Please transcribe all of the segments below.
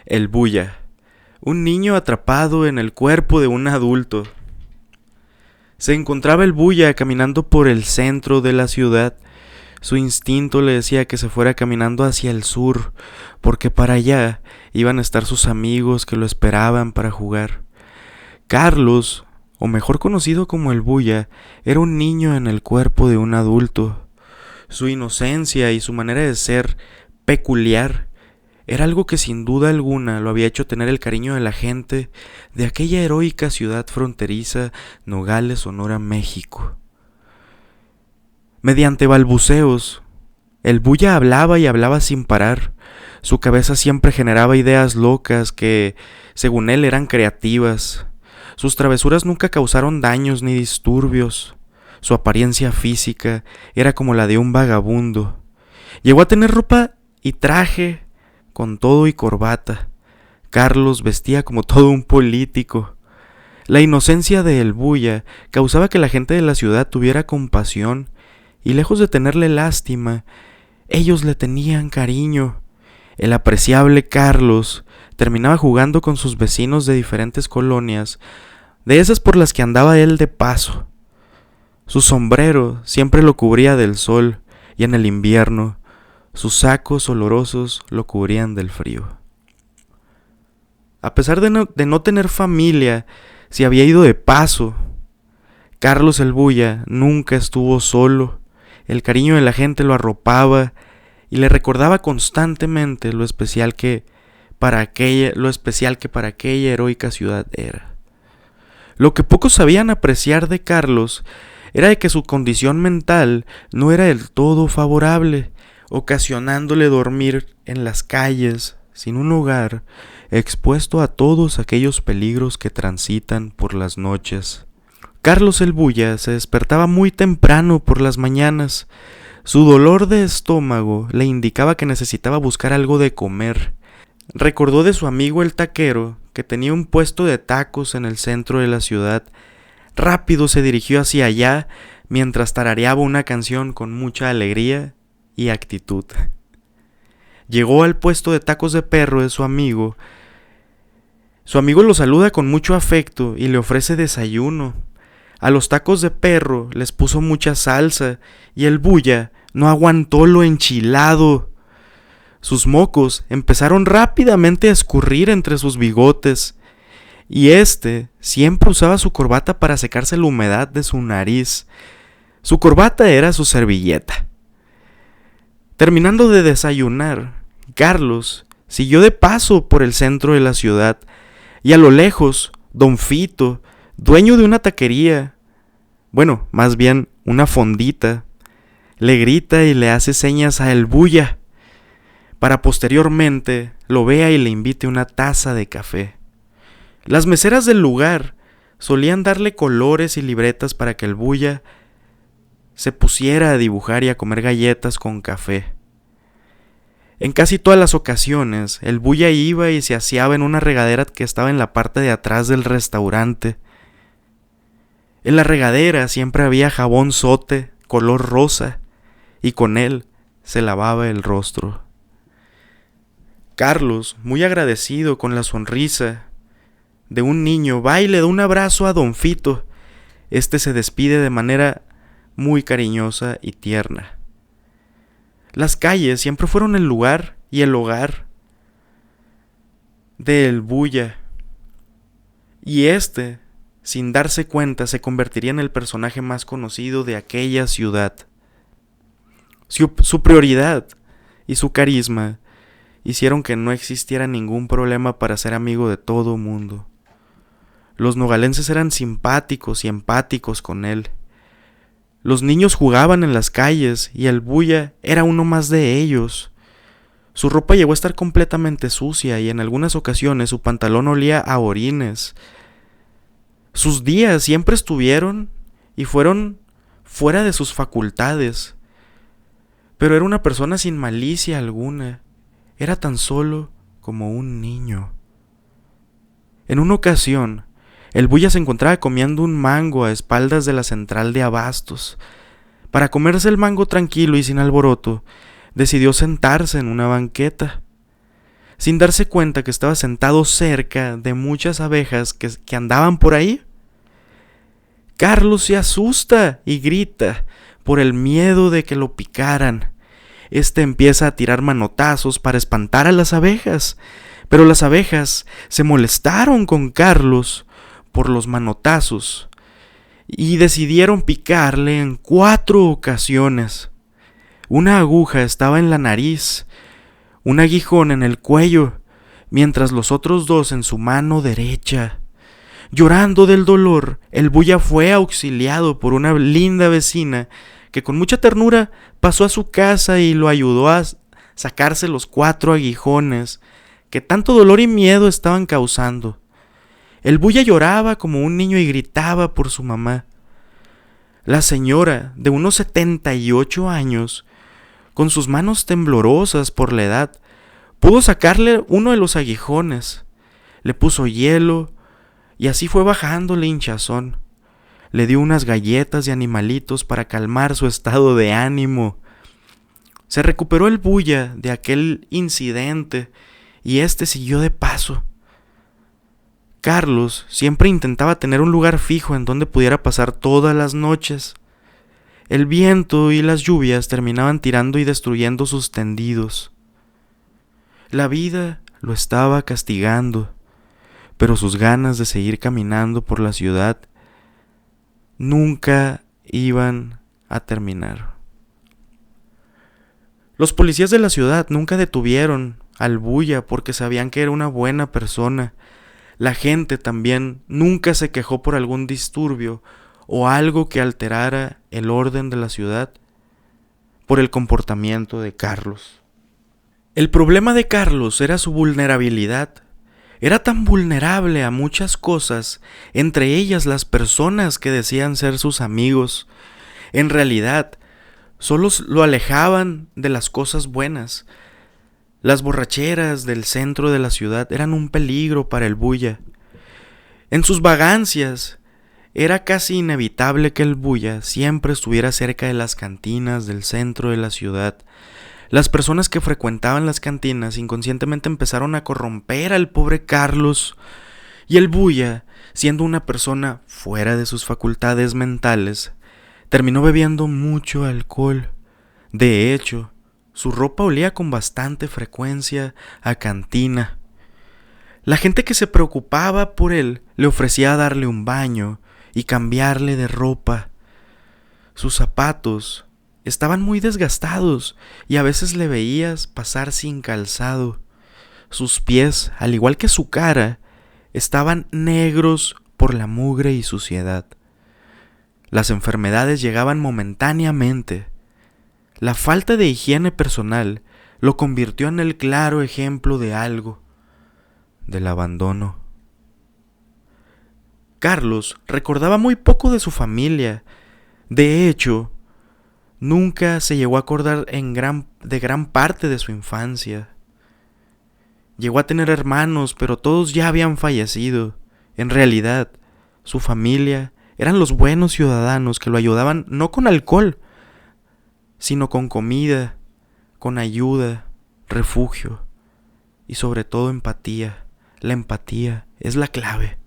El Bulla, un niño atrapado en el cuerpo de un adulto. Se encontraba el Bulla caminando por el centro de la ciudad. Su instinto le decía que se fuera caminando hacia el sur, porque para allá iban a estar sus amigos que lo esperaban para jugar. Carlos, o mejor conocido como el Bulla, era un niño en el cuerpo de un adulto. Su inocencia y su manera de ser peculiar era algo que sin duda alguna lo había hecho tener el cariño de la gente de aquella heroica ciudad fronteriza, Nogales, Sonora, México. Mediante balbuceos, el Bulla hablaba y hablaba sin parar. Su cabeza siempre generaba ideas locas que, según él, eran creativas. Sus travesuras nunca causaron daños ni disturbios. Su apariencia física era como la de un vagabundo. Llegó a tener ropa y traje, con todo y corbata. Carlos vestía como todo un político. La inocencia de El Bulla causaba que la gente de la ciudad tuviera compasión, y lejos de tenerle lástima, ellos le tenían cariño. El apreciable Carlos terminaba jugando con sus vecinos de diferentes colonias, de esas por las que andaba él de paso. Su sombrero siempre lo cubría del sol, y en el invierno sus sacos olorosos lo cubrían del frío. A pesar de no tener familia, se había ido de paso. Carlos el Bulla nunca estuvo solo. El cariño de la gente lo arropaba y le recordaba constantemente lo especial que para aquella heroica ciudad era. Lo que pocos sabían apreciar de Carlos era de que su condición mental no era del todo favorable, ocasionándole dormir en las calles, sin un hogar, expuesto a todos aquellos peligros que transitan por las noches. Carlos el Bulla se despertaba muy temprano por las mañanas. Su dolor de estómago le indicaba que necesitaba buscar algo de comer. Recordó de su amigo el taquero, que tenía un puesto de tacos en el centro de la ciudad. Rápido se dirigió hacia allá, mientras tarareaba una canción con mucha alegría y actitud. Llegó al puesto de tacos de perro de su amigo. Su amigo lo saluda con mucho afecto y le ofrece desayuno. A los tacos de perro les puso mucha salsa y el Bulla no aguantó lo enchilado. Sus mocos empezaron rápidamente a escurrir entre sus bigotes, y siempre usaba su corbata para secarse la humedad de su nariz. Su corbata era su servilleta. Terminando de desayunar, Carlos siguió de paso por el centro de la ciudad, y a lo lejos, Don Fito, dueño de una taquería, más bien una fondita, le grita y le hace señas a El Bulla, para posteriormente lo vea y le invite una taza de café. Las meseras del lugar solían darle colores y libretas para que El Bulla se pusiera a dibujar y a comer galletas con café. En casi todas las ocasiones, El Bulla iba y se aseaba en una regadera que estaba en la parte de atrás del restaurante. En la regadera siempre había jabón Sote, color rosa, y con él se lavaba el rostro. Carlos, muy agradecido con la sonrisa de un niño, va y le da un abrazo a Don Fito. Se despide de manera muy cariñosa y tierna. Las calles siempre fueron el lugar y el hogar de El Bulla, y sin darse cuenta, se convertiría en el personaje más conocido de aquella ciudad. Su prioridad y su carisma hicieron que no existiera ningún problema para ser amigo de todo mundo. Los nogalenses eran simpáticos y empáticos con él. Los niños jugaban en las calles y El Bulla era uno más de ellos. Su ropa llegó a estar completamente sucia y en algunas ocasiones su pantalón olía a orines. Sus días siempre estuvieron y fueron fuera de sus facultades. Pero era una persona sin malicia alguna. Era tan solo como un niño. En una ocasión, El Bulla se encontraba comiendo un mango a espaldas de la central de abastos. Para comerse el mango tranquilo y sin alboroto, decidió sentarse en una banqueta. sin darse cuenta que estaba sentado cerca de muchas abejas que andaban por ahí. Carlos se asusta y grita por el miedo de que lo picaran. Empieza a tirar manotazos para espantar a las abejas, pero las abejas se molestaron con Carlos por los manotazos y decidieron picarle en 4 ocasiones. Una aguja estaba en la nariz, un aguijón en el cuello, mientras los otros 2 en su mano derecha. Llorando del dolor, el Bulla fue auxiliado por una linda vecina que con mucha ternura pasó a su casa y lo ayudó a sacarse los 4 aguijones que tanto dolor y miedo estaban causando. El Bulla lloraba como un niño y gritaba por su mamá. La señora, de unos 78 años, con sus manos temblorosas por la edad, pudo sacarle uno de los aguijones. Le puso hielo y así fue bajando la hinchazón. Le dio unas galletas de animalitos para calmar su estado de ánimo. Se recuperó el Bulla de aquel incidente y siguió de paso. Carlos siempre intentaba tener un lugar fijo en donde pudiera pasar todas las noches. El viento y las lluvias terminaban tirando y destruyendo sus tendidos. La vida lo estaba castigando, pero sus ganas de seguir caminando por la ciudad nunca iban a terminar. Los policías de la ciudad nunca detuvieron al Bulla porque sabían que era una buena persona. La gente también nunca se quejó por algún disturbio o algo que alterara el orden de la ciudad por el comportamiento de Carlos. El problema de Carlos era su vulnerabilidad. Era tan vulnerable a muchas cosas, entre ellas las personas que decían ser sus amigos. En realidad, solo lo alejaban de las cosas buenas. Las borracheras del centro de la ciudad eran un peligro para el Bulla. En sus vagancias, era casi inevitable que el Bulla siempre estuviera cerca de las cantinas del centro de la ciudad. Las personas que frecuentaban las cantinas inconscientemente empezaron a corromper al pobre Carlos, y el Bulla, siendo una persona fuera de sus facultades mentales, terminó bebiendo mucho alcohol. De hecho, su ropa olía con bastante frecuencia a cantina. La gente que se preocupaba por él le ofrecía darle un baño y cambiarle de ropa. Sus zapatos estaban muy desgastados y a veces le veías pasar sin calzado. Sus pies, al igual que su cara, estaban negros por la mugre y suciedad. Las enfermedades llegaban momentáneamente. La falta de higiene personal lo convirtió en el claro ejemplo de algo, del abandono. Carlos recordaba muy poco de su familia. De hecho, nunca se llegó a acordar de gran parte de su infancia. Llegó a tener hermanos, pero todos ya habían fallecido. En realidad, su familia eran los buenos ciudadanos que lo ayudaban no con alcohol, sino con comida, con ayuda, refugio y sobre todo empatía. La empatía es la clave.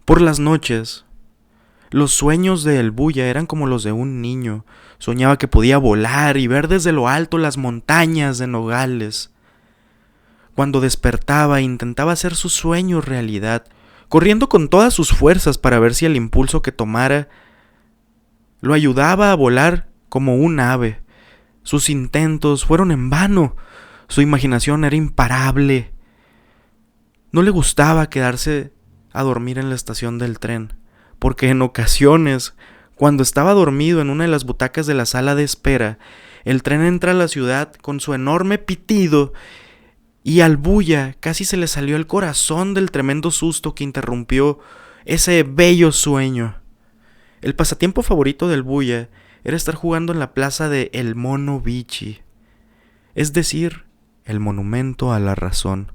Por las noches, los sueños de El Bulla eran como los de un niño. Soñaba que podía volar y ver desde lo alto las montañas de Nogales. Cuando despertaba, intentaba hacer sus sueños realidad, corriendo con todas sus fuerzas para ver si el impulso que tomara lo ayudaba a volar como un ave. Sus intentos fueron en vano. Su imaginación era imparable. No le gustaba quedarse a dormir en la estación del tren, porque en ocasiones, cuando estaba dormido en una de las butacas de la sala de espera, el tren entra a la ciudad con su enorme pitido y al Bulla casi se le salió el corazón del tremendo susto que interrumpió ese bello sueño. El pasatiempo favorito del Bulla era estar jugando en la plaza de El Mono Bichi, es decir, el monumento a la razón.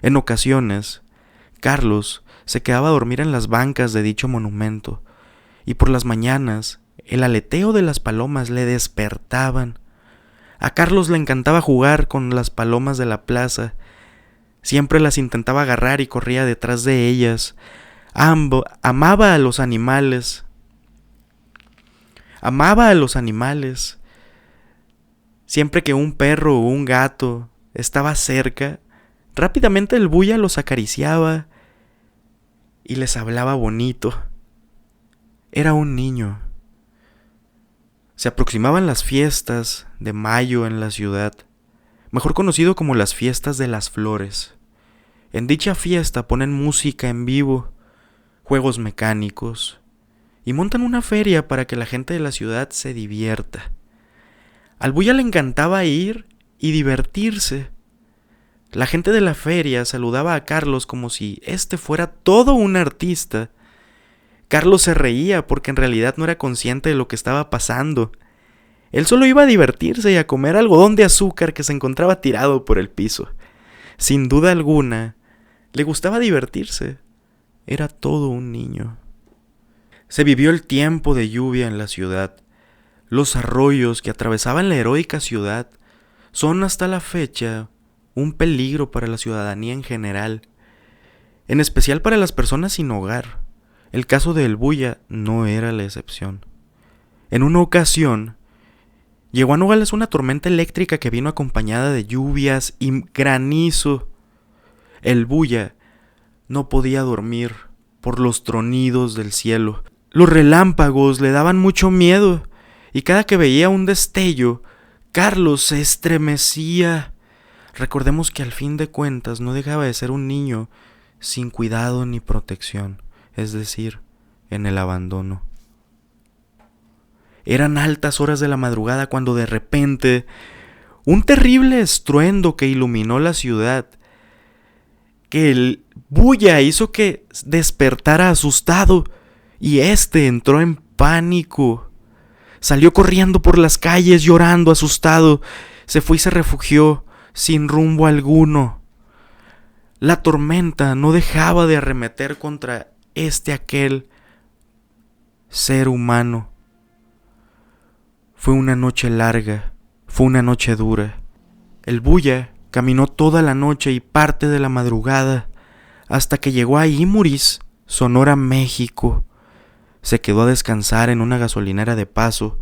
En ocasiones, Carlos se quedaba a dormir en las bancas de dicho monumento, y por las mañanas el aleteo de las palomas le despertaban. A Carlos le encantaba jugar con las palomas de la plaza. Siempre las intentaba agarrar y corría detrás de ellas. Amaba a los animales. Amaba a los animales. Siempre que un perro o un gato estaba cerca, rápidamente el Buya los acariciaba y les hablaba bonito. Era un niño. Se aproximaban las fiestas de mayo en la ciudad, mejor conocido como las fiestas de las flores. En dicha fiesta ponen música en vivo, juegos mecánicos y montan una feria para que la gente de la ciudad se divierta. Al Buya le encantaba ir y divertirse. La gente de la feria saludaba a Carlos como si éste fuera todo un artista. Carlos se reía porque en realidad no era consciente de lo que estaba pasando. Él solo iba a divertirse y a comer algodón de azúcar que se encontraba tirado por el piso. Sin duda alguna, le gustaba divertirse. Era todo un niño. Se vivió el tiempo de lluvia en la ciudad. Los arroyos que atravesaban la heroica ciudad son hasta la fecha un peligro para la ciudadanía en general, en especial para las personas sin hogar. El caso de El Buya no era la excepción. En una ocasión, llegó a Nogales una tormenta eléctrica que vino acompañada de lluvias y granizo. El Buya no podía dormir por los tronidos del cielo. Los relámpagos le daban mucho miedo, y cada que veía un destello, Carlos se estremecía. Recordemos que al fin de cuentas no dejaba de ser un niño sin cuidado ni protección, es decir, en el abandono. Eran altas horas de la madrugada cuando de repente un terrible estruendo que iluminó la ciudad, que el Buya hizo que despertara asustado, y entró en pánico. Salió corriendo por las calles llorando, asustado. Se fue y se refugió sin rumbo alguno. La tormenta no dejaba de arremeter contra aquel ser humano. Fue una noche larga, fue una noche dura. El Buya caminó toda la noche y parte de la madrugada hasta que llegó a Imuris, Sonora, México. Se quedó a descansar en una gasolinera de paso.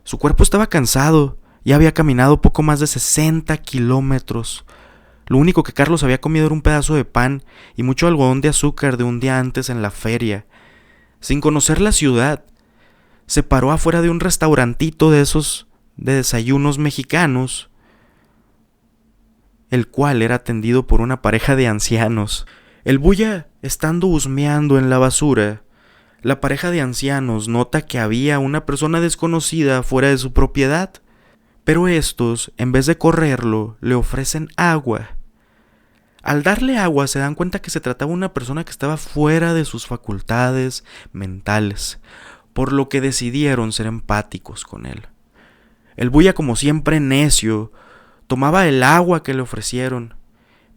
Su cuerpo estaba cansado, ya había caminado poco más de 60 kilómetros. Lo único que Carlos había comido era un pedazo de pan y mucho algodón de azúcar de un día antes en la feria. Sin conocer la ciudad, se paró afuera de un restaurantito de esos de desayunos mexicanos, el cual era atendido por una pareja de ancianos. El Buya, estando husmeando en la basura, la pareja de ancianos nota que había una persona desconocida fuera de su propiedad, pero estos, en vez de correrlo, le ofrecen agua. Al darle agua se dan cuenta que se trataba de una persona que estaba fuera de sus facultades mentales, por lo que decidieron ser empáticos con él. El Buya, como siempre necio, tomaba el agua que le ofrecieron,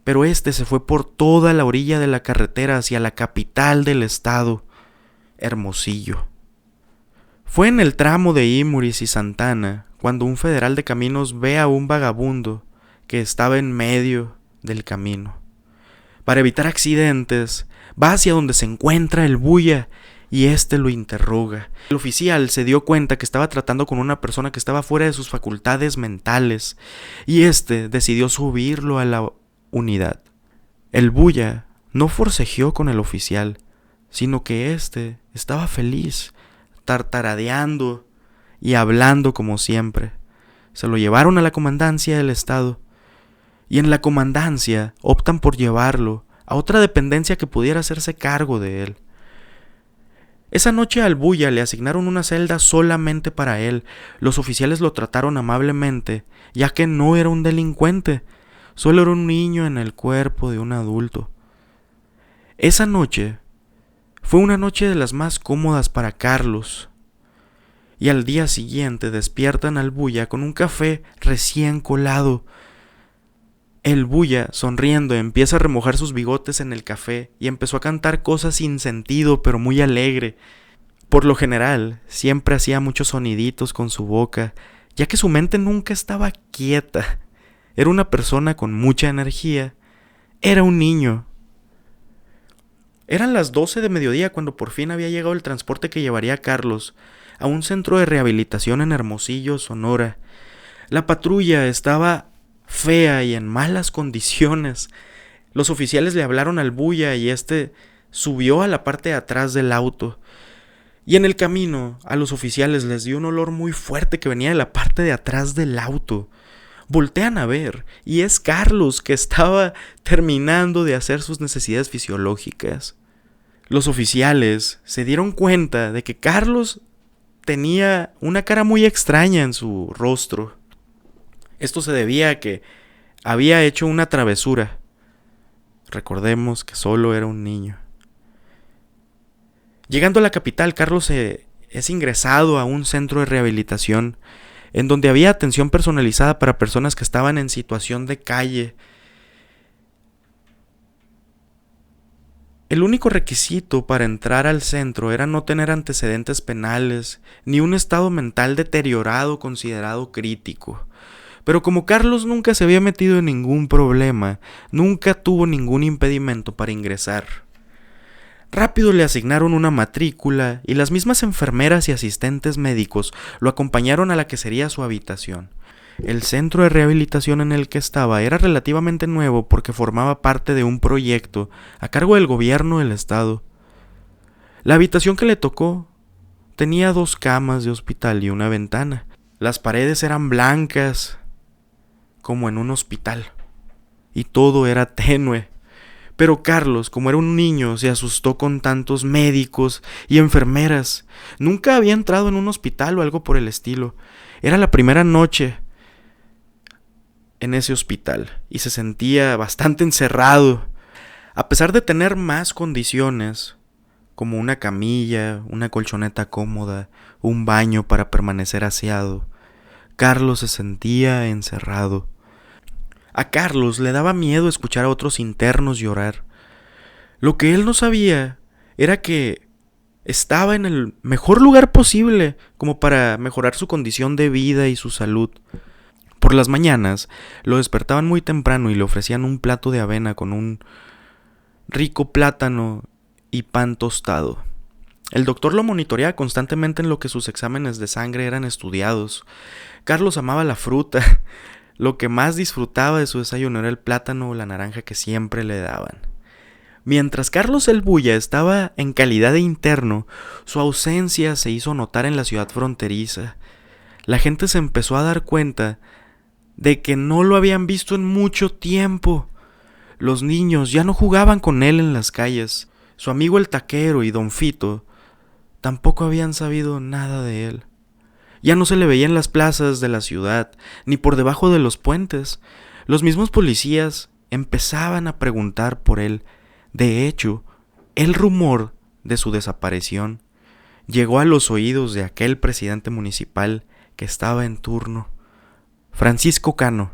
pero se fue por toda la orilla de la carretera hacia la capital del estado, Hermosillo. Fue en el tramo de Imuris y Santana cuando un federal de caminos ve a un vagabundo que estaba en medio del camino. Para evitar accidentes, va hacia donde se encuentra el Buya y lo interroga. El oficial se dio cuenta que estaba tratando con una persona que estaba fuera de sus facultades mentales y decidió subirlo a la unidad. El Buya no forcejeó con el oficial, sino que estaba feliz, tartareando y hablando como siempre. Se lo llevaron a la comandancia del estado, y en la comandancia optan por llevarlo a otra dependencia que pudiera hacerse cargo de él. Esa noche al Buya le asignaron una celda solamente para él. Los oficiales lo trataron amablemente, ya que no era un delincuente, solo era un niño en el cuerpo de un adulto. Esa noche fue una noche de las más cómodas para Carlos, y al día siguiente despiertan al Buya con un café recién colado. El Buya, sonriendo, empieza a remojar sus bigotes en el café y empezó a cantar cosas sin sentido, pero muy alegre. Por lo general, siempre hacía muchos soniditos con su boca, ya que su mente nunca estaba quieta. Era una persona con mucha energía. Era un niño. Eran las 12 de mediodía cuando por fin había llegado el transporte que llevaría a Carlos a un centro de rehabilitación en Hermosillo, Sonora. La patrulla estaba fea y en malas condiciones. Los oficiales le hablaron al bulla y este subió a la parte de atrás del auto. Y en el camino a los oficiales les dio un olor muy fuerte que venía de la parte de atrás del auto. Voltean a ver y es Carlos, que estaba terminando de hacer sus necesidades fisiológicas. Los oficiales se dieron cuenta de que Carlos tenía una cara muy extraña en su rostro. Esto se debía a que había hecho una travesura. Recordemos que solo era un niño. Llegando a la capital, Carlos es ingresado a un centro de rehabilitación en donde había atención personalizada para personas que estaban en situación de calle. El único requisito para entrar al centro era no tener antecedentes penales ni un estado mental deteriorado considerado crítico. Pero como Carlos nunca se había metido en ningún problema, nunca tuvo ningún impedimento para ingresar. Rápido le asignaron una matrícula y las mismas enfermeras y asistentes médicos lo acompañaron a la que sería su habitación. El centro de rehabilitación en el que estaba era relativamente nuevo porque formaba parte de un proyecto a cargo del gobierno del estado. La habitación que le tocó tenía 2 camas de hospital y una ventana. Las paredes eran blancas, como en un hospital, y todo era tenue. Pero Carlos, como era un niño, se asustó con tantos médicos y enfermeras. Nunca había entrado en un hospital o algo por el estilo. Era la primera noche en ese hospital y se sentía bastante encerrado. A pesar de tener más condiciones, como una camilla, una colchoneta cómoda, un baño para permanecer aseado, Carlos se sentía encerrado. A Carlos le daba miedo escuchar a otros internos llorar. Lo que él no sabía era que estaba en el mejor lugar posible como para mejorar su condición de vida y su salud. Por las mañanas lo despertaban muy temprano y le ofrecían un plato de avena con un rico plátano y pan tostado. El doctor lo monitoreaba constantemente en lo que sus exámenes de sangre eran estudiados. Carlos amaba la fruta. Lo que más disfrutaba de su desayuno era el plátano o la naranja que siempre le daban. Mientras Carlos el Bulla estaba en calidad de interno, su ausencia se hizo notar en la ciudad fronteriza. La gente se empezó a dar cuenta de que no lo habían visto en mucho tiempo. Los niños ya no jugaban con él en las calles. Su amigo el taquero y Don Fito tampoco habían sabido nada de él. Ya no se le veía en las plazas de la ciudad, ni por debajo de los puentes. Los mismos policías empezaban a preguntar por él. De hecho, el rumor de su desaparición llegó a los oídos de aquel presidente municipal que estaba en turno, Francisco Cano.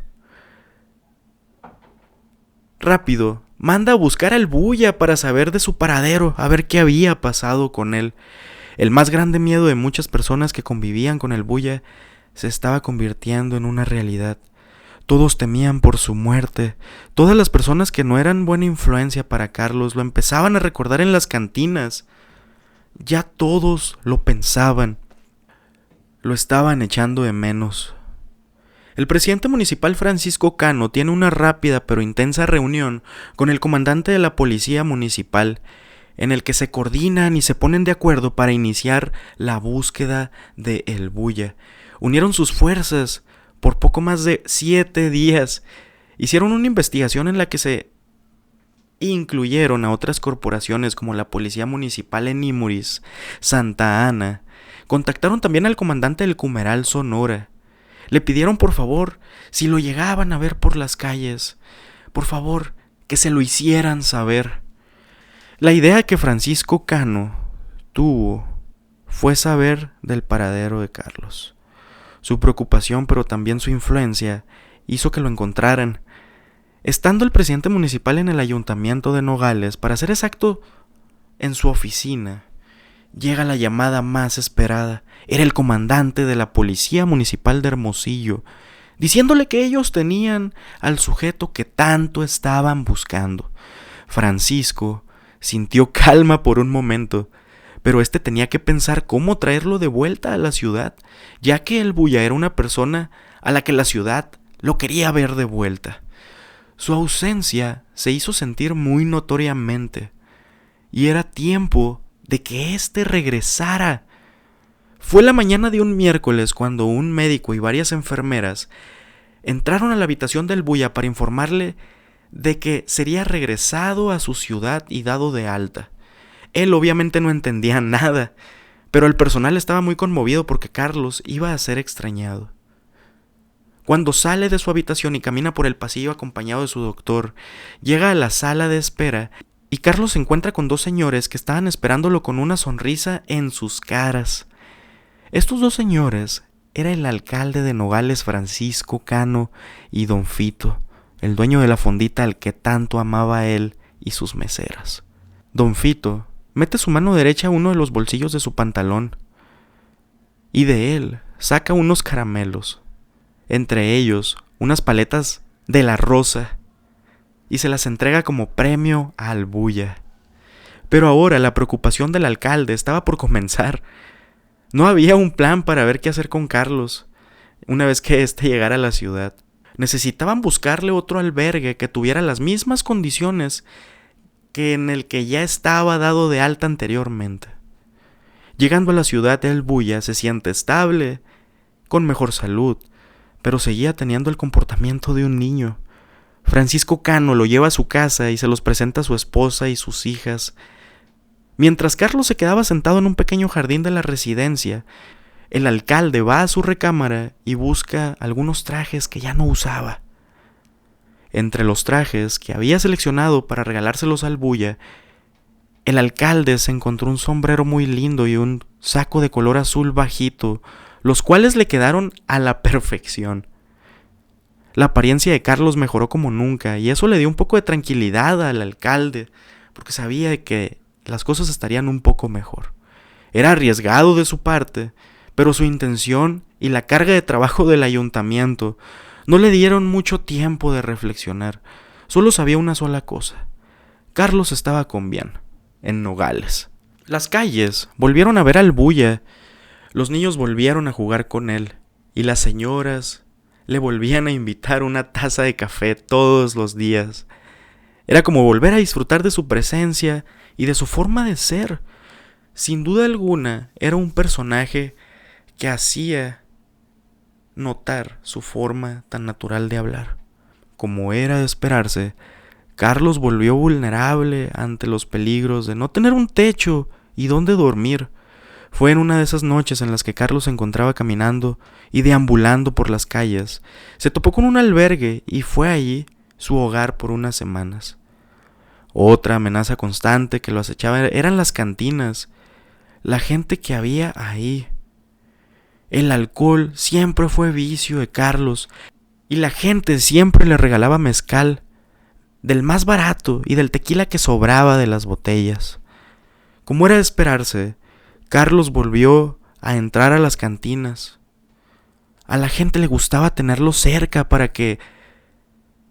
Rápido, manda a buscar al Bulla para saber de su paradero, a ver qué había pasado con él. El más grande miedo de muchas personas que convivían con el Bulla se estaba convirtiendo en una realidad. Todos temían por su muerte. Todas las personas que no eran buena influencia para Carlos lo empezaban a recordar en las cantinas. Ya todos lo pensaban. Lo estaban echando de menos. El presidente municipal Francisco Cano tiene una rápida pero intensa reunión con el comandante de la policía municipal, en el que se coordinan y se ponen de acuerdo para iniciar la búsqueda de El Bulla. Unieron sus fuerzas por poco más de 7 días. Hicieron una investigación en la que se incluyeron a otras corporaciones como la Policía Municipal en Imuris, Santa Ana. Contactaron también al comandante del Cumeral, Sonora. Le pidieron por favor, si lo llegaban a ver por las calles, por favor, que se lo hicieran saber. La idea que Francisco Cano tuvo fue saber del paradero de Carlos. Su preocupación, pero también su influencia, hizo que lo encontraran. Estando el presidente municipal en el ayuntamiento de Nogales, para ser exacto, en su oficina, Llega la llamada más esperada. Era el comandante de la Policía Municipal de Hermosillo, diciéndole que ellos tenían al sujeto que tanto estaban buscando. Francisco sintió calma por un momento, pero tenía que pensar cómo traerlo de vuelta a la ciudad, ya que el Bulla era una persona a la que la ciudad lo quería ver de vuelta. Su ausencia se hizo sentir muy notoriamente, y era tiempo de que regresara. Fue la mañana de un miércoles cuando un médico y varias enfermeras entraron a la habitación del Bulla para informarle de que sería regresado a su ciudad y dado de alta. Él obviamente no entendía nada, pero el personal estaba muy conmovido porque Carlos iba a ser extrañado. Cuando sale de su habitación y camina por el pasillo acompañado de su doctor, llega a la sala de espera y Carlos se encuentra con 2 señores que estaban esperándolo con una sonrisa en sus caras. Estos 2 señores era el alcalde de Nogales, Francisco Cano, y don Fito, el dueño de la fondita al que tanto amaba él y sus meseras. Don Fito mete su mano derecha a uno de los bolsillos de su pantalón y de él saca unos caramelos, entre ellos unas paletas de la Rosa, y se las entrega como premio al Bulla. Pero ahora la preocupación del alcalde estaba por comenzar. No había un plan para ver qué hacer con Carlos una vez que llegara a la ciudad. Necesitaban buscarle otro albergue que tuviera las mismas condiciones que en el que ya estaba dado de alta anteriormente. Llegando a la ciudad, el Bulla se siente estable, con mejor salud, pero seguía teniendo el comportamiento de un niño. Francisco Cano lo lleva a su casa y se los presenta a su esposa y sus hijas. Mientras Carlos se quedaba sentado en un pequeño jardín de la residencia, el alcalde va a su recámara y busca algunos trajes que ya no usaba. Entre los trajes que había seleccionado para regalárselos al Bulla, el alcalde se encontró un sombrero muy lindo y un saco de color azul bajito, los cuales le quedaron a la perfección. La apariencia de Carlos mejoró como nunca y eso le dio un poco de tranquilidad al alcalde, porque sabía que las cosas estarían un poco mejor. Era arriesgado de su parte, pero su intención y la carga de trabajo del ayuntamiento no le dieron mucho tiempo de reflexionar. Solo sabía una sola cosa: Carlos estaba con bien, en Nogales. Las calles volvieron a ver al Bulla, los niños volvieron a jugar con él, y las señoras le volvían a invitar una taza de café todos los días. Era como volver a disfrutar de su presencia y de su forma de ser. Sin duda alguna, era un personaje que hacía notar su forma tan natural de hablar. Como era de esperarse, Carlos volvió vulnerable ante los peligros de no tener un techo y dónde dormir. Fue en una de esas noches en las que Carlos se encontraba caminando y deambulando por las calles. Se topó con un albergue y fue allí su hogar por unas semanas. Otra amenaza constante que lo acechaba eran las cantinas, la gente que había ahí. El alcohol siempre fue vicio de Carlos y la gente siempre le regalaba mezcal, del más barato y del tequila que sobraba de las botellas. Como era de esperarse, Carlos volvió a entrar a las cantinas. A la gente le gustaba tenerlo cerca para que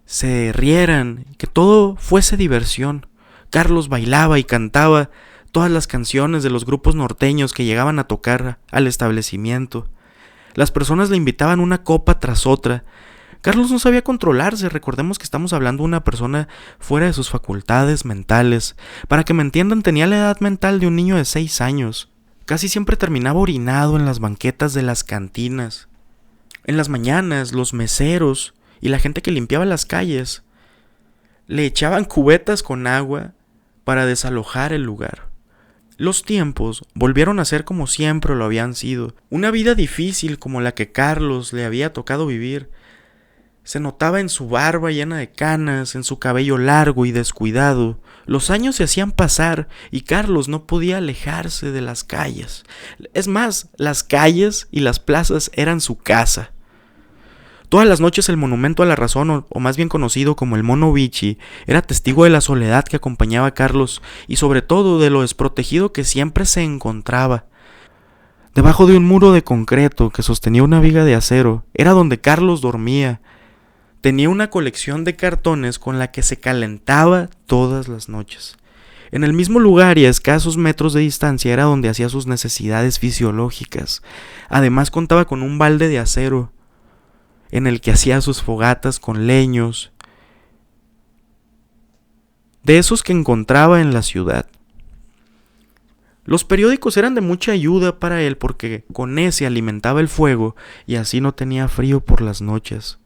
se rieran, que todo fuese diversión. Carlos bailaba y cantaba todas las canciones de los grupos norteños que llegaban a tocar al establecimiento. Las personas le invitaban una copa tras otra. Carlos no sabía controlarse. Recordemos que estamos hablando de una persona fuera de sus facultades mentales. Para que me entiendan, tenía la edad mental de un niño de 6 años. Casi siempre terminaba orinado en las banquetas de las cantinas. En las mañanas, los meseros y la gente que limpiaba las calles le echaban cubetas con agua para desalojar el lugar. Los tiempos volvieron a ser como siempre lo habían sido. Una vida difícil como la que Carlos le había tocado vivir se notaba en su barba llena de canas, en su cabello largo y descuidado. Los años se hacían pasar y Carlos no podía alejarse de las calles. Es más, las calles y las plazas eran su casa. Todas las noches el monumento a la razón, o más bien conocido como el Mono Vichy, era testigo de la soledad que acompañaba a Carlos y sobre todo de lo desprotegido que siempre se encontraba. Debajo de un muro de concreto que sostenía una viga de acero, era donde Carlos dormía. Tenía una colección de cartones con la que se calentaba todas las noches. En el mismo lugar y a escasos metros de distancia era donde hacía sus necesidades fisiológicas. Además contaba con un balde de acero en el que hacía sus fogatas con leños, de esos que encontraba en la ciudad. Los periódicos eran de mucha ayuda para él porque con ese alimentaba el fuego y así no tenía frío por las noches.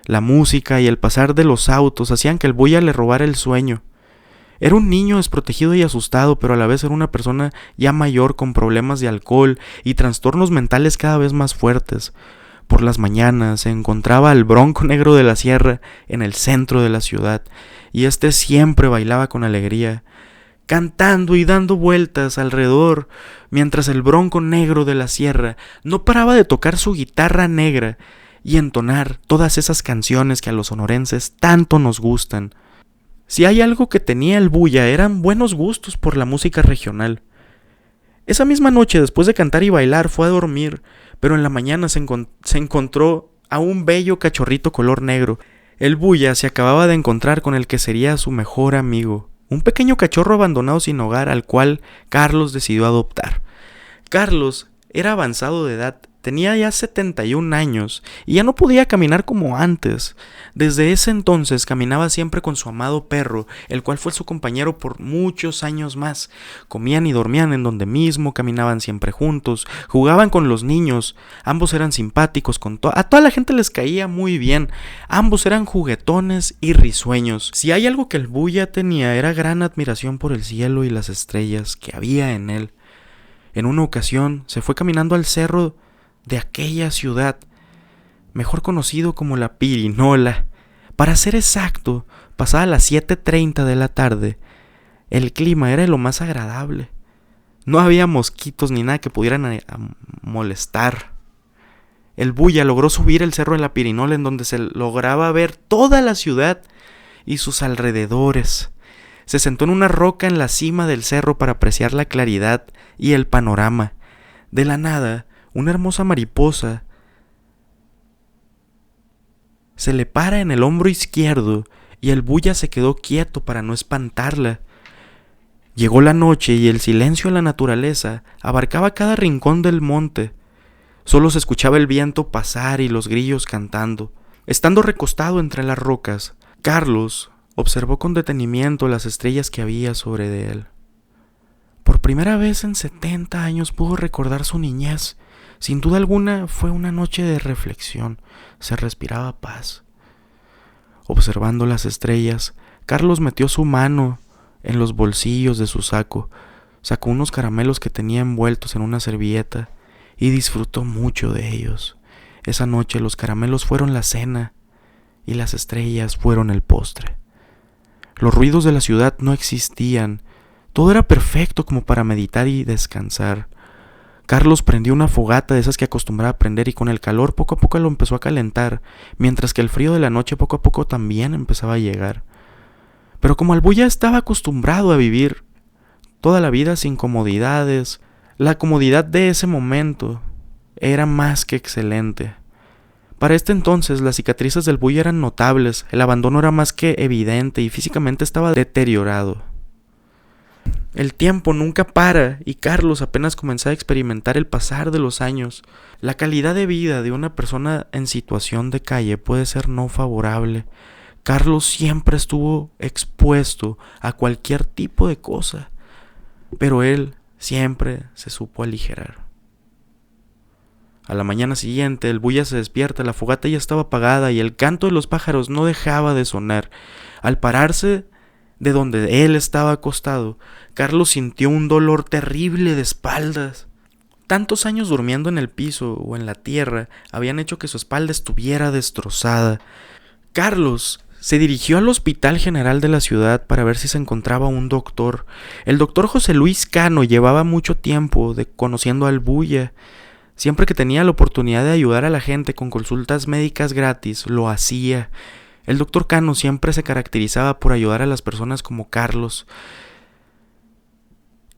La música y el pasar de los autos hacían que el bulla le robara el sueño. Era un niño desprotegido y asustado, pero a la vez era una persona ya mayor con problemas de alcohol y trastornos mentales cada vez más fuertes. Por las mañanas se encontraba al Bronco Negro de la Sierra en el centro de la ciudad, y este siempre bailaba con alegría, cantando y dando vueltas alrededor, mientras el Bronco Negro de la Sierra no paraba de tocar su guitarra negra y entonar todas esas canciones que a los sonorenses tanto nos gustan. Si hay algo que tenía el bulla eran buenos gustos por la música regional. Esa misma noche, después de cantar y bailar, fue a dormir, pero en la mañana se encontró a un bello cachorrito color negro. El bulla se acababa de encontrar con el que sería su mejor amigo, un pequeño cachorro abandonado sin hogar al cual Carlos decidió adoptar. Carlos era avanzado de edad, tenía ya 71 años y ya no podía caminar como antes. Desde ese entonces caminaba siempre con su amado perro, el cual fue su compañero por muchos años más. Comían y dormían en donde mismo, caminaban siempre juntos, jugaban con los niños, ambos eran simpáticos, a toda la gente les caía muy bien, ambos eran juguetones y risueños. Si hay algo que el bulla tenía era gran admiración por el cielo y las estrellas que había en él. En una ocasión se fue caminando al cerro de aquella ciudad, mejor conocido como la Pirinola. Para ser exacto, pasada las 7:30 de la tarde, el clima era de lo más agradable. No había mosquitos ni nada que pudieran molestar. El bulla logró subir el cerro de la Pirinola, en donde se lograba ver toda la ciudad y sus alrededores. Se sentó en una roca en la cima del cerro para apreciar la claridad y el panorama. De la nada, una hermosa mariposa se le para en el hombro izquierdo y el bulla se quedó quieto para no espantarla. Llegó la noche y el silencio de la naturaleza abarcaba cada rincón del monte. Solo se escuchaba el viento pasar y los grillos cantando. Estando recostado entre las rocas, Carlos observó con detenimiento las estrellas que había sobre de él. Por primera vez en 70 años pudo recordar su niñez. Sin duda alguna fue una noche de reflexión. Se respiraba paz. Observando las estrellas, Carlos metió su mano en los bolsillos de su saco, sacó unos caramelos que tenía envueltos en una servilleta y disfrutó mucho de ellos. Esa noche los caramelos fueron la cena y las estrellas fueron el postre. Los ruidos de la ciudad no existían. Todo era perfecto como para meditar y descansar. Carlos prendió una fogata de esas que acostumbraba a prender y con el calor poco a poco lo empezó a calentar, mientras que el frío de la noche poco a poco también empezaba a llegar. Pero como el bulla estaba acostumbrado a vivir toda la vida sin comodidades, la comodidad de ese momento era más que excelente. Para este entonces las cicatrices del bulla eran notables, el abandono era más que evidente y físicamente estaba deteriorado. El tiempo nunca para y Carlos apenas comenzaba a experimentar el pasar de los años. La calidad de vida de una persona en situación de calle puede ser no favorable. Carlos siempre estuvo expuesto a cualquier tipo de cosa, pero él siempre se supo aligerar. A la mañana siguiente el bulla se despierta, la fogata ya estaba apagada y el canto de los pájaros no dejaba de sonar. Al pararse de donde él estaba acostado, Carlos sintió un dolor terrible de espaldas. Tantos años durmiendo en el piso o en la tierra habían hecho que su espalda estuviera destrozada. Carlos se dirigió al Hospital General de la ciudad para ver si se encontraba un doctor. El doctor José Luis Cano llevaba mucho tiempo conociendo al bulla. Siempre que tenía la oportunidad de ayudar a la gente con consultas médicas gratis, lo hacía. El doctor Cano siempre se caracterizaba por ayudar a las personas como Carlos.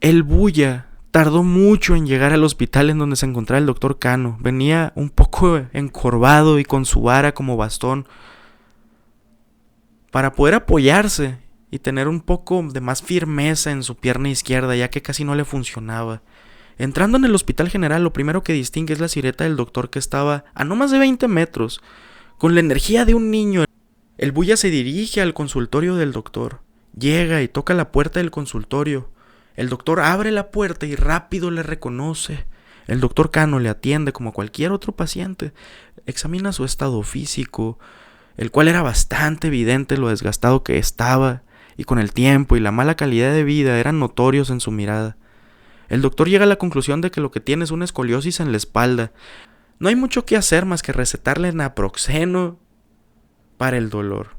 El Bulla tardó mucho en llegar al hospital en donde se encontraba el doctor Cano. Venía un poco encorvado y con su vara como bastón para poder apoyarse y tener un poco de más firmeza en su pierna izquierda, ya que casi no le funcionaba. Entrando en el hospital general, lo primero que distingue es la silueta del doctor, que estaba a no más de 20 metros, con la energía de un niño. El Bulla se dirige al consultorio del doctor. Llega y toca la puerta del consultorio. El doctor abre la puerta y rápido le reconoce. El doctor Cano le atiende como cualquier otro paciente. Examina su estado físico, el cual era bastante evidente lo desgastado que estaba, y con el tiempo y la mala calidad de vida eran notorios en su mirada. El doctor llega a la conclusión de que lo que tiene es una escoliosis en la espalda. No hay mucho que hacer más que recetarle naproxeno para el dolor.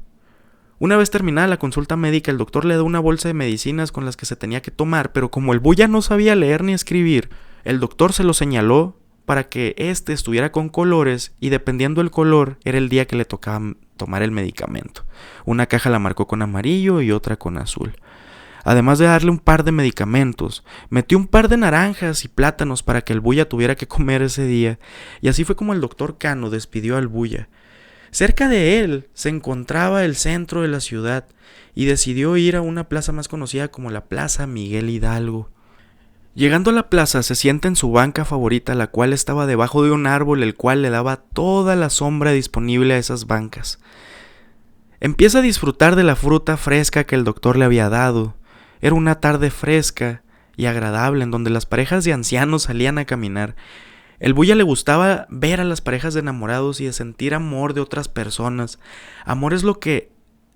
Una vez terminada la consulta médica, el doctor le da una bolsa de medicinas con las que se tenía que tomar, pero como el Bulla no sabía leer ni escribir, el doctor se lo señaló para que éste estuviera con colores, y dependiendo del color era el día que le tocaba tomar el medicamento. Una caja la marcó con amarillo y otra con azul. Además de darle un par de medicamentos, metió un par de naranjas y plátanos para que el Bulla tuviera que comer ese día, y así fue como el doctor Cano despidió al Bulla. Cerca de él se encontraba el centro de la ciudad, y decidió ir a una plaza más conocida como la Plaza Miguel Hidalgo. Llegando a la plaza, se sienta en su banca favorita, la cual estaba debajo de un árbol, el cual le daba toda la sombra disponible a esas bancas. Empieza a disfrutar de la fruta fresca que el doctor le había dado. Era una tarde fresca y agradable en donde las parejas de ancianos salían a caminar. El Bulla le gustaba ver a las parejas de enamorados y de sentir amor de otras personas. Amor es lo que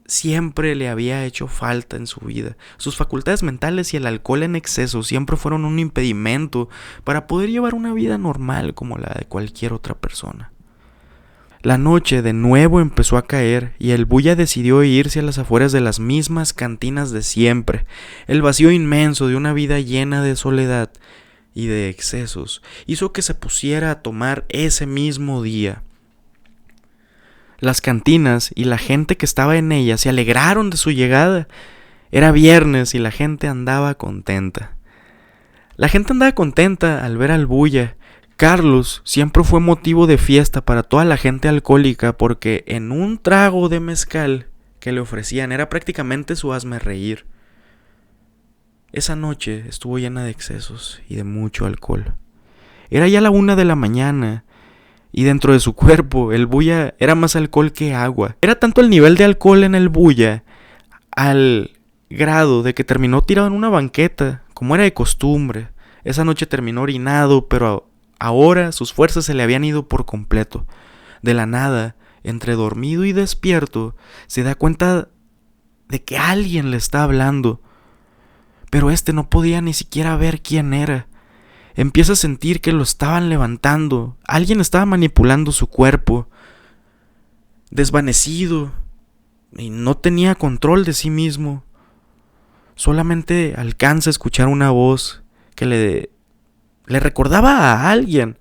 siempre le había hecho falta en su vida. Sus facultades mentales y el alcohol en exceso siempre fueron un impedimento para poder llevar una vida normal como la de cualquier otra persona. La noche de nuevo empezó a caer y el Bulla decidió irse a las afueras de las mismas cantinas de siempre. El vacío inmenso de una vida llena de soledad y de excesos hizo que se pusiera a tomar ese mismo día. Las cantinas y la gente que estaba en ellas se alegraron de su llegada. Era viernes y la gente andaba contenta. La gente andaba contenta al ver al Bulla. Carlos siempre fue motivo de fiesta para toda la gente alcohólica, porque en un trago de mezcal que le ofrecían era prácticamente su hazmerreír. Esa noche estuvo llena de excesos y de mucho alcohol. Era ya la 1 de la mañana y dentro de su cuerpo el Bulla era más alcohol que agua. Era tanto el nivel de alcohol en el Bulla al grado de que terminó tirado en una banqueta, como era de costumbre. Esa noche terminó orinado, pero ahora sus fuerzas se le habían ido por completo. De la nada, entre dormido y despierto, se da cuenta de que alguien le está hablando, pero no podía ni siquiera ver quién era. Empieza a sentir que lo estaban levantando. Alguien estaba manipulando su cuerpo. Desvanecido y no tenía control de sí mismo. Solamente alcanza a escuchar una voz que le recordaba a alguien,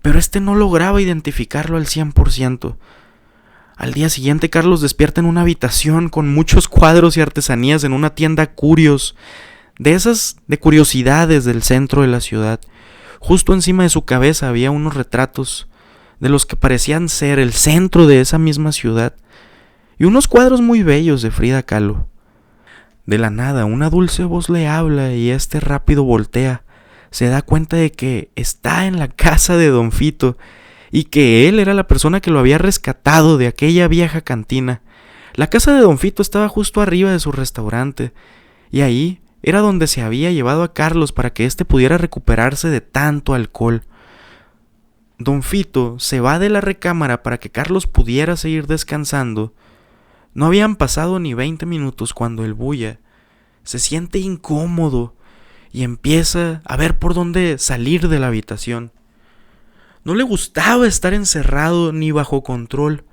pero no lograba identificarlo al 100%. Al día siguiente, Carlos despierta en una habitación con muchos cuadros y artesanías en una tienda Curios, de esas de curiosidades del centro de la ciudad. Justo encima de su cabeza había unos retratos de los que parecían ser el centro de esa misma ciudad, y unos cuadros muy bellos de Frida Kahlo. De la nada, una dulce voz le habla y rápido voltea. Se da cuenta de que está en la casa de Don Fito y que él era la persona que lo había rescatado de aquella vieja cantina. La casa de Don Fito estaba justo arriba de su restaurante, y ahí era donde se había llevado a Carlos para que pudiera recuperarse de tanto alcohol. Don Fito se va de la recámara para que Carlos pudiera seguir descansando. No habían pasado ni 20 minutos cuando el Bulla se siente incómodo y empieza a ver por dónde salir de la habitación. No le gustaba estar encerrado ni bajo control.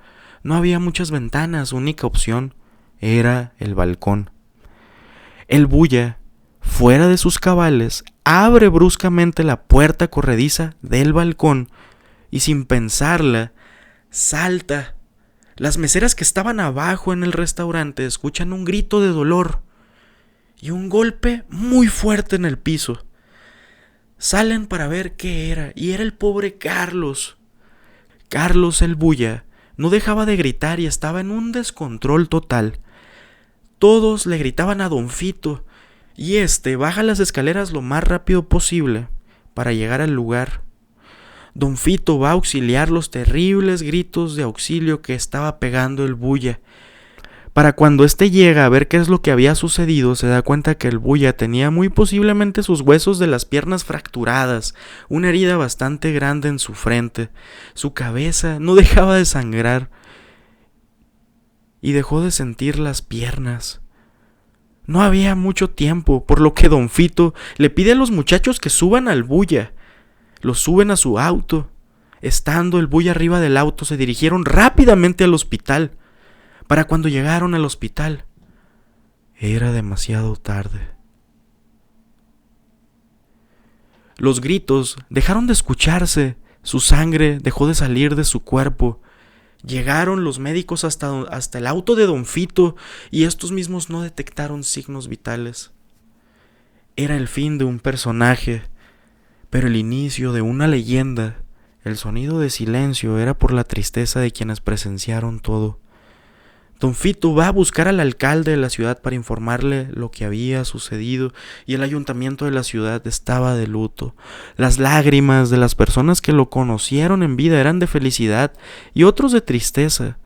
No había muchas ventanas, su única opción era el balcón. El Bulla, fuera de sus cabales, abre bruscamente la puerta corrediza del balcón y sin pensarla, salta. Las meseras que estaban abajo en el restaurante escuchan un grito de dolor y un golpe muy fuerte en el piso. Salen para ver qué era, y era el pobre Carlos. Carlos el Bulla no dejaba de gritar y estaba en un descontrol total. Todos le gritaban a Don Fito, y baja las escaleras lo más rápido posible para llegar al lugar. Don Fito va a auxiliar los terribles gritos de auxilio que estaba pegando el Bulla. Para cuando llega a ver qué es lo que había sucedido, se da cuenta que el Bulla tenía muy posiblemente sus huesos de las piernas fracturadas, una herida bastante grande en su frente, su cabeza no dejaba de sangrar y dejó de sentir las piernas. No había mucho tiempo, por lo que Don Fito le pide a los muchachos que suban al Bulla. Lo suben a su auto. Estando el Bulla arriba del auto, se dirigieron rápidamente al hospital. Para cuando llegaron al hospital, era demasiado tarde. Los gritos dejaron de escucharse, su sangre dejó de salir de su cuerpo. Llegaron los médicos hasta el auto de Don Fito y estos mismos no detectaron signos vitales. Era el fin de un personaje, pero el inicio de una leyenda. El sonido de silencio era por la tristeza de quienes presenciaron todo. Don Fito va a buscar al alcalde de la ciudad para informarle lo que había sucedido y el ayuntamiento de la ciudad estaba de luto. Las lágrimas de las personas que lo conocieron en vida eran de felicidad y otros de tristeza.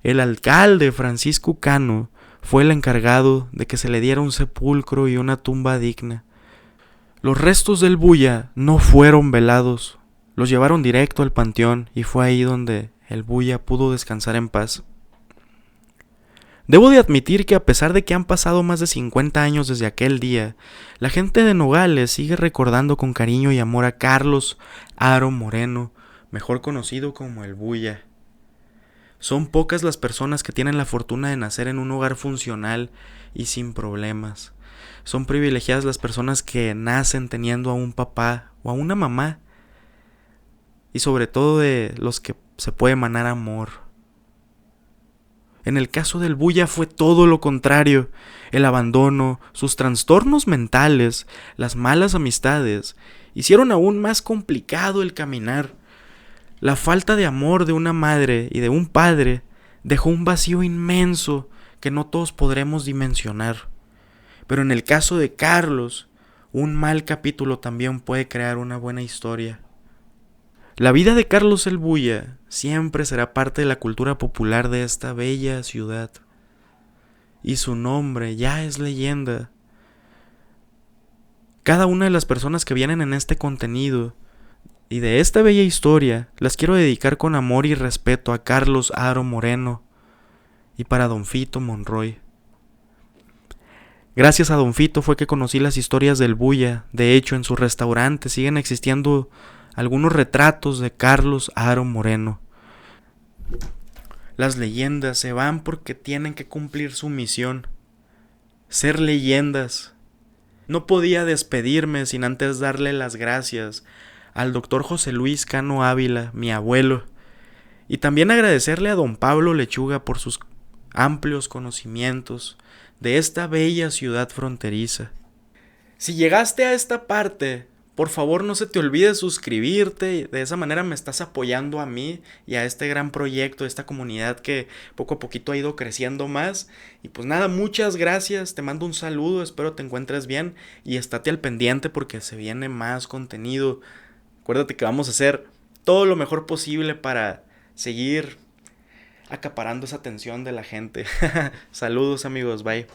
El alcalde Francisco Cano fue el encargado de que se le diera un sepulcro y una tumba digna. Los restos del Bulla no fueron velados, los llevaron directo al panteón y fue ahí donde el Bulla pudo descansar en paz. Debo de admitir que a pesar de que han pasado más de 50 años desde aquel día, la gente de Nogales sigue recordando con cariño y amor a Carlos Aro Moreno, mejor conocido como el Bulla. Son pocas las personas que tienen la fortuna de nacer en un hogar funcional y sin problemas. Son privilegiadas las personas que nacen teniendo a un papá o a una mamá, y sobre todo de los que se puede emanar amor. En el caso del Bulla fue todo lo contrario. El abandono, sus trastornos mentales, las malas amistades, hicieron aún más complicado el caminar. La falta de amor de una madre y de un padre dejó un vacío inmenso que no todos podremos dimensionar. Pero en el caso de Carlos, un mal capítulo también puede crear una buena historia. La vida de Carlos el Bulla siempre será parte de la cultura popular de esta bella ciudad. Y su nombre ya es leyenda. Cada una de las personas que vienen en este contenido y de esta bella historia las quiero dedicar con amor y respeto a Carlos Aro Moreno y para Don Fito Monroy. Gracias a Don Fito fue que conocí las historias del Bulla. De hecho, en su restaurante siguen existiendo algunos retratos de Carlos Aro Moreno. Las leyendas se van porque tienen que cumplir su misión, ser leyendas. No podía despedirme sin antes darle las gracias al doctor José Luis Cano Ávila, mi abuelo, y también agradecerle a don Pablo Lechuga por sus amplios conocimientos de esta bella ciudad fronteriza. Si llegaste a esta parte, por favor no se te olvide suscribirte, de esa manera me estás apoyando a mí y a este gran proyecto, esta comunidad que poco a poquito ha ido creciendo más. Y pues nada, muchas gracias, te mando un saludo, espero te encuentres bien y estate al pendiente porque se viene más contenido. Acuérdate que vamos a hacer todo lo mejor posible para seguir acaparando esa atención de la gente. Saludos amigos, bye.